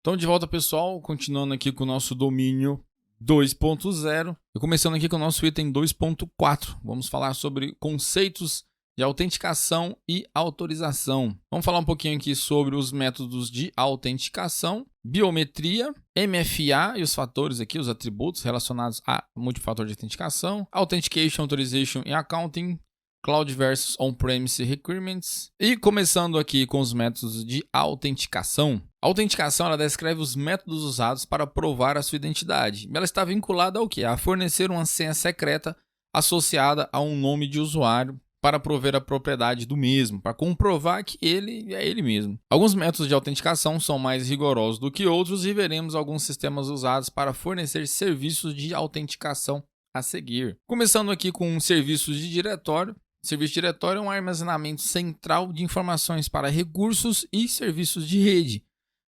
Então, de volta, pessoal, continuando aqui com o nosso domínio 2.0 e começando aqui com o nosso item 2.4. Vamos falar sobre conceitos de autenticação e autorização. Vamos falar um pouquinho aqui sobre os métodos de autenticação, biometria, MFA e os fatores aqui, os atributos relacionados a multifator de autenticação, Authentication, Authorization e Accounting, Cloud versus On-Premise Requirements. E começando aqui com os métodos de autenticação. A autenticação ela descreve os métodos usados para provar a sua identidade. Ela está vinculada ao quê? A fornecer uma senha secreta associada a um nome de usuário para prover a propriedade do mesmo, para comprovar que ele é ele mesmo. Alguns métodos de autenticação são mais rigorosos do que outros e veremos alguns sistemas usados para fornecer serviços de autenticação a seguir. Começando aqui com serviços de diretório. Serviço de diretório é um armazenamento central de informações para recursos e serviços de rede.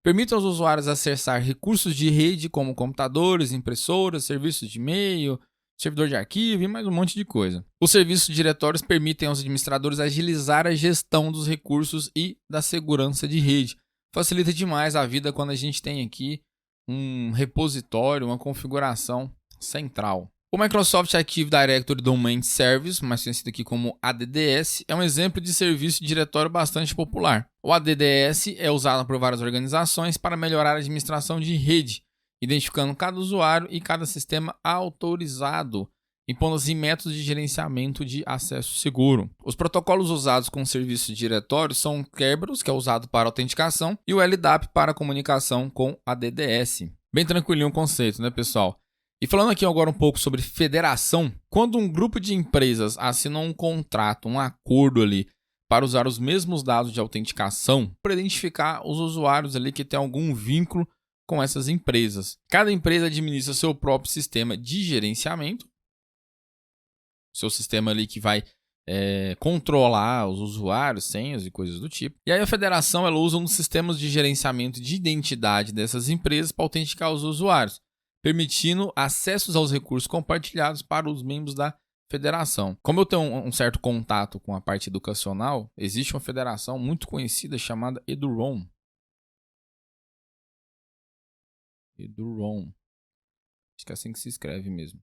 Permite aos usuários acessar recursos de rede como computadores, impressoras, serviços de e-mail, servidor de arquivo e mais um monte de coisa. Os serviços de diretórios permitem aos administradores agilizar a gestão dos recursos e da segurança de rede. Facilita demais a vida quando a gente tem aqui um repositório, uma configuração central. O Microsoft Active Directory Domain Service, mais conhecido aqui como ADDS, é um exemplo de serviço de diretório bastante popular. O ADDS é usado por várias organizações para melhorar a administração de rede, identificando cada usuário e cada sistema autorizado, impondo assim métodos de gerenciamento de acesso seguro. Os protocolos usados com serviços de diretório são o Kerberos, que é usado para autenticação, e o LDAP para comunicação com ADDS. Bem tranquilinho o conceito, né, pessoal? E falando aqui agora um pouco sobre federação, quando um grupo de empresas assina um contrato, um acordo ali, para usar os mesmos dados de autenticação, para identificar os usuários ali que têm algum vínculo com essas empresas. Cada empresa administra seu próprio sistema de gerenciamento, seu sistema ali que vai controlar os usuários, senhas e coisas do tipo. E aí a federação ela usa um dos sistemas de gerenciamento de identidade dessas empresas para autenticar os usuários, permitindo acessos aos recursos compartilhados para os membros da federação. Como eu tenho um certo contato com a parte educacional, existe uma federação muito conhecida chamada Eduroam. Eduroam. Acho que é assim que se escreve mesmo.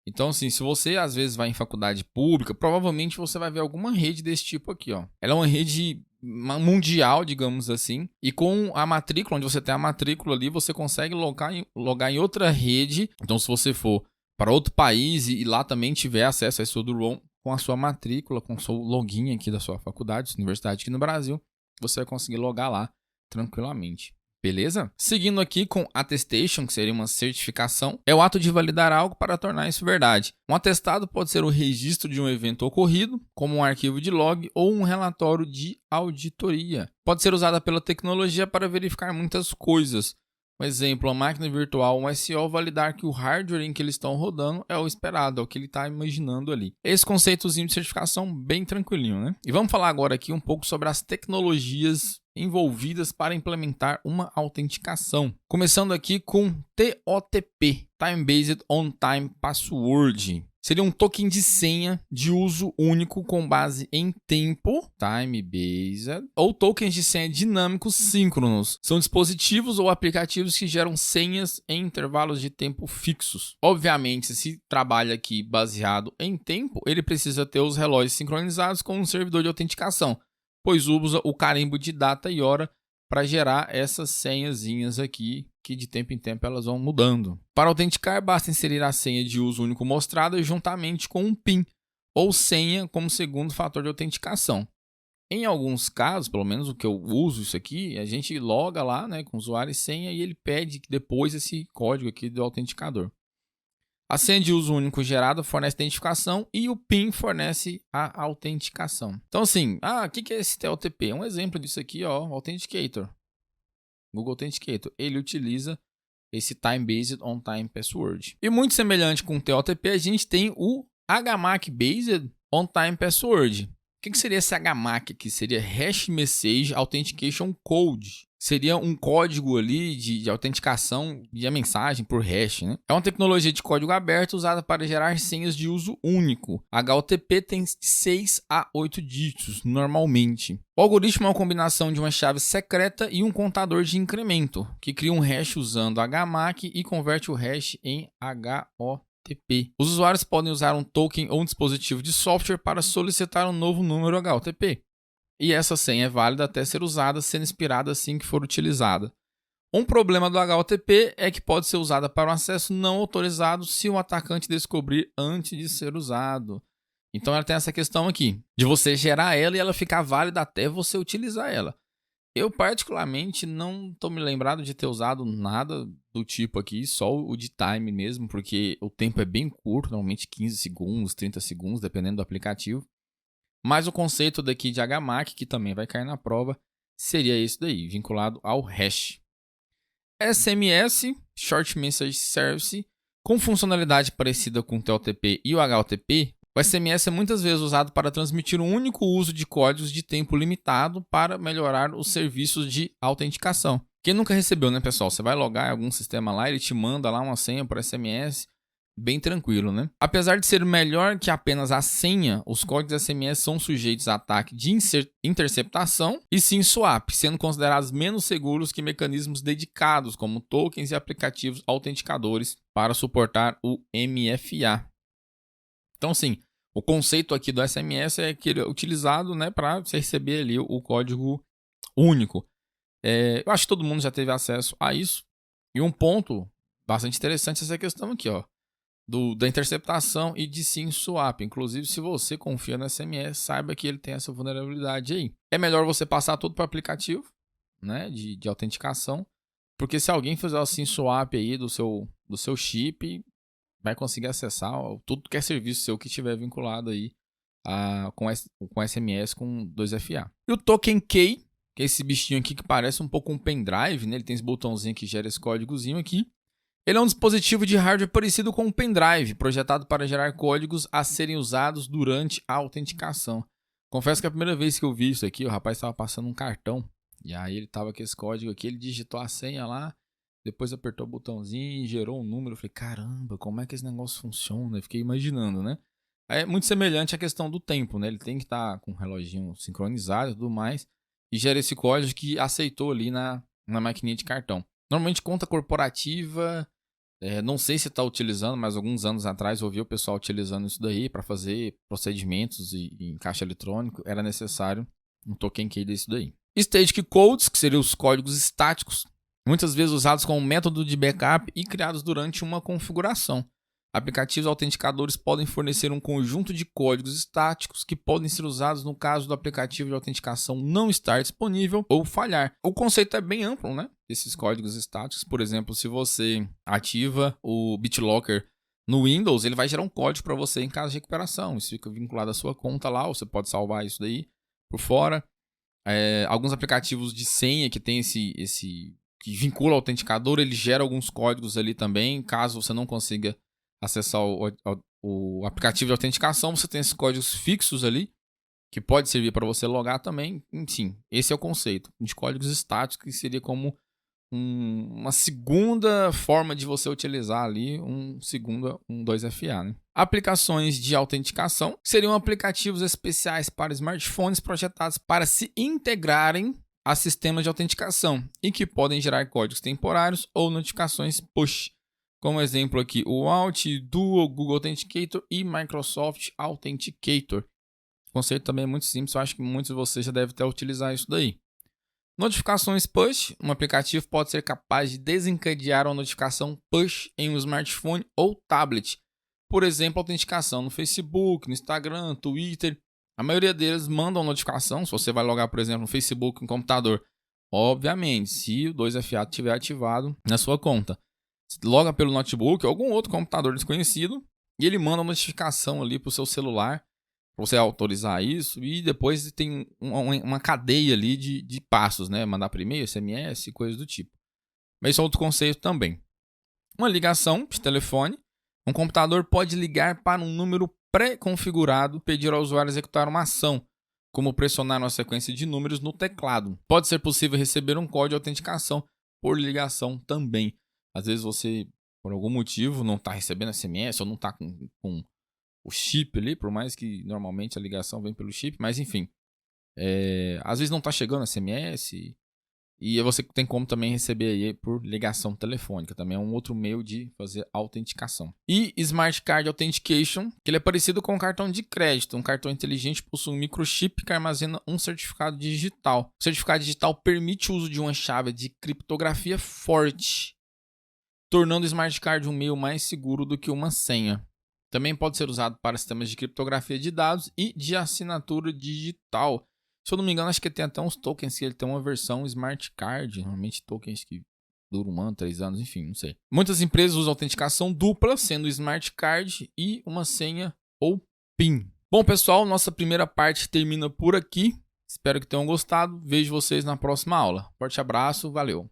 Então, assim, se você às vezes vai em faculdade pública, provavelmente você vai ver alguma rede desse tipo aqui, ó. Ela é uma rede mundial, digamos assim, e com a matrícula, onde você tem a matrícula ali, você consegue logar em outra rede. Então, se você for para outro país e lá também tiver acesso a esse Eduroam com a sua matrícula, com o seu login aqui da sua faculdade, sua universidade aqui no Brasil, você vai conseguir logar lá tranquilamente. Beleza? Seguindo aqui com attestation, que seria uma certificação, é o ato de validar algo para tornar isso verdade. Um atestado pode ser o registro de um evento ocorrido, como um arquivo de log ou um relatório de auditoria. Pode ser usada pela tecnologia para verificar muitas coisas. Um exemplo, a máquina virtual, um SEO, validar que o hardware em que eles estão rodando é o esperado, é o que ele está imaginando ali. Esse conceitozinho de certificação bem tranquilinho, né? E vamos falar agora aqui um pouco sobre as tecnologias envolvidas para implementar uma autenticação. Começando aqui com TOTP, Time Based On Time Password. Seria um token de senha de uso único com base em tempo, time-based, ou tokens de senha dinâmicos síncronos. São dispositivos ou aplicativos que geram senhas em intervalos de tempo fixos. Obviamente, se trabalha aqui baseado em tempo, ele precisa ter os relógios sincronizados com um servidor de autenticação, pois usa o carimbo de data e hora para gerar essas senhazinhas aqui, que de tempo em tempo elas vão mudando. Para autenticar, basta inserir a senha de uso único mostrada juntamente com um PIN, ou senha como segundo fator de autenticação. Em alguns casos, pelo menos o que eu uso isso aqui, a gente loga lá, né, com usuário e senha e ele pede depois esse código aqui do autenticador. A senha de uso único gerada fornece identificação e o PIN fornece a autenticação. Então assim, o que é esse TOTP? É um exemplo disso aqui, ó, Authenticator. Google Authenticator. Ele utiliza esse Time Based On Time Password. E muito semelhante com o TOTP, a gente tem o HMAC Based On Time Password. O que seria esse HMAC aqui? Seria Hash Message Authentication Code. seria um código ali de autenticação de mensagem por hash, né? É uma tecnologia de código aberto usada para gerar senhas de uso único. HOTP tem 6 a 8 dígitos, normalmente. O algoritmo é uma combinação de uma chave secreta e um contador de incremento, que cria um hash usando HMAC e converte o hash em HOTP. Os usuários podem usar um token ou um dispositivo de software para solicitar um novo número HOTP. E essa senha é válida até ser usada, sendo expirada assim que for utilizada. Um problema do HOTP é que pode ser usada para um acesso não autorizado se o atacante descobrir antes de ser usado. Então ela tem essa questão aqui, de você gerar ela e ela ficar válida até você utilizar ela. Eu particularmente não estou me lembrado de ter usado nada do tipo aqui, só o de time mesmo, porque o tempo é bem curto, normalmente 15 segundos, 30 segundos, dependendo do aplicativo. Mas o conceito daqui de HMAC, que também vai cair na prova, seria esse daí, vinculado ao hash. SMS, Short Message Service, com funcionalidade parecida com o TLTP e o HOTP, o SMS é muitas vezes usado para transmitir um único uso de códigos de tempo limitado para melhorar os serviços de autenticação. Quem nunca recebeu, né, pessoal? Você vai logar em algum sistema lá, ele te manda lá uma senha por SMS, bem tranquilo, né? Apesar de ser melhor que apenas a senha, os códigos SMS são sujeitos a ataque de interceptação e sim swap, sendo considerados menos seguros que mecanismos dedicados, como tokens e aplicativos autenticadores para suportar o MFA. Então, sim, o conceito aqui do SMS é que ele é utilizado, né, para você receber ali o código único. Eu acho que todo mundo já teve acesso a isso. E um ponto bastante interessante é essa questão aqui, ó. Da interceptação e de sim swap. Inclusive, se você confia no SMS, saiba que ele tem essa vulnerabilidade aí. É melhor você passar tudo para o aplicativo, né, de autenticação, porque se alguém fizer o sim swap aí do seu chip, vai conseguir acessar tudo que é serviço seu que estiver vinculado aí com SMS com 2FA. E o token key, que é esse bichinho aqui que parece um pouco um pendrive, né? Ele tem esse botãozinho que gera esse códigozinho aqui. Ele é um dispositivo de hardware parecido com um pendrive, projetado para gerar códigos a serem usados durante a autenticação. Confesso que a primeira vez que eu vi isso aqui, o rapaz estava passando um cartão, e aí ele estava com esse código aqui, ele digitou a senha lá, depois apertou o botãozinho e gerou um número. Eu falei, caramba, como é que esse negócio funciona? Eu fiquei imaginando, né? É muito semelhante à questão do tempo, né? Ele tem que estar com o reloginho sincronizado e tudo mais, e gera esse código que aceitou ali na maquininha de cartão. Normalmente conta corporativa... não sei se está utilizando, mas alguns anos atrás eu ouvi o pessoal utilizando isso daí para fazer procedimentos em caixa eletrônico. Era necessário um token key desse daí. Static codes, que seriam os códigos estáticos, muitas vezes usados como método de backup e criados durante uma configuração. Aplicativos autenticadores podem fornecer um conjunto de códigos estáticos que podem ser usados no caso do aplicativo de autenticação não estar disponível ou falhar. O conceito é bem amplo, né? Esses códigos estáticos, por exemplo, se você ativa o BitLocker no Windows, ele vai gerar um código para você em caso de recuperação. Isso fica vinculado à sua conta lá, ou você pode salvar isso daí por fora. Alguns aplicativos de senha que tem esse que vincula o autenticador, ele gera alguns códigos ali também, caso você não consiga acessar o aplicativo de autenticação, você tem esses códigos fixos ali, que pode servir para você logar também. Enfim, esse é o conceito de códigos estáticos, que seria como uma segunda forma de você utilizar ali um 2FA, né? Aplicações de autenticação seriam aplicativos especiais para smartphones projetados para se integrarem a sistemas de autenticação e que podem gerar códigos temporários ou notificações push. Como exemplo aqui, o Alt, Duo, Google Authenticator e Microsoft Authenticator. O conceito também é muito simples, eu acho que muitos de vocês já devem ter utilizado isso daí. Notificações push. Um aplicativo pode ser capaz de desencadear uma notificação push em um smartphone ou tablet. Por exemplo, autenticação no Facebook, no Instagram, Twitter. A maioria deles mandam notificação, se você vai logar, por exemplo, no Facebook, no computador. Obviamente, se o 2FA estiver ativado na sua conta. Loga pelo notebook ou algum outro computador desconhecido e ele manda uma notificação ali para o seu celular para você autorizar isso, e depois tem uma cadeia ali de passos, né? Mandar por e-mail, SMS, coisas do tipo. Mas isso é outro conceito também. Uma ligação de telefone. Um computador pode ligar para um número pré-configurado e pedir ao usuário executar uma ação. como pressionar uma sequência de números no teclado. Pode ser possível receber um código de autenticação por ligação também. Às vezes você, por algum motivo, não está recebendo SMS ou não está com o chip ali, por mais que normalmente a ligação vem pelo chip, mas enfim. Às vezes não está chegando SMS e você tem como também receber aí por ligação telefônica. Também é um outro meio de fazer autenticação. E Smart Card Authentication, que ele é parecido com um cartão de crédito. Um cartão inteligente possui um microchip que armazena um certificado digital. O certificado digital permite o uso de uma chave de criptografia forte, tornando o Smart Card um meio mais seguro do que uma senha. Também pode ser usado para sistemas de criptografia de dados e de assinatura digital. Se eu não me engano, acho que tem até uns tokens que ele tem uma versão Smart Card. Normalmente tokens que duram 1 ano, 3 anos, enfim, não sei. Muitas empresas usam autenticação dupla, sendo o Smart Card e uma senha ou PIN. Bom, pessoal, nossa primeira parte termina por aqui. Espero que tenham gostado. Vejo vocês na próxima aula. Forte abraço, valeu!